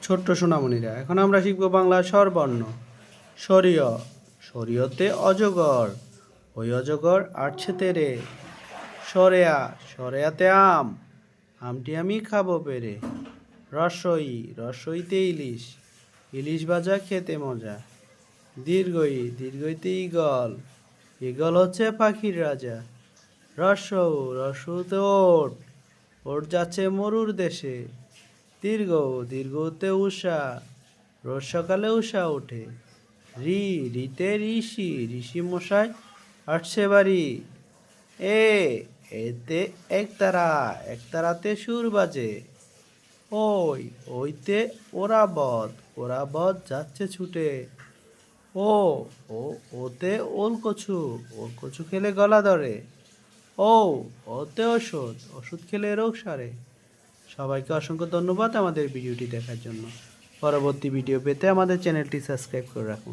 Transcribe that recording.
ছোট্ট সোনামণিরা, এখন আমরা শিখব বাংলা স্বরবর্ণ। সরিয়, সরিয়তে অজগর, ওই অজগর আটছে তেরে। সরেয়া, সরেয়াতে আম, আমটি আমি খাবো পেরে। রসই, রসইতে ইলিশ, ইলিশ ভাজা খেতে মজা। দীর্ঘই, দীর্ঘইতে ঈগল, ঈগল হচ্ছে পাখির রাজা। রসৌ, রসৌতে ওট, ওট যাচ্ছে মরুর দেশে। দীর্ঘ, দীর্ঘতে উষা, রোজ সকালে উষা ওঠে। রি, রিতে ঋষি, ঋষি মশাই আসছে বাড়ি। এ, এতে একতারা, একতারাতে সুর বাজে। ওই, ওইতে ওরাবত, ওরাবত যাচ্ছে ছুটে। ও, ও, ওতে ওলকচু, ওলকচু খেলে গলা ধরে। ও, ওতে ওষুধ, ওষুধ খেলে রোগ সারে। সবাইকে অসংখ্য ধন্যবাদ আমাদের ভিডিওটি দেখার জন্য। পরবর্তী ভিডিও পেতে আমাদের চ্যানেলটি সাবস্ক্রাইব করে রাখুন।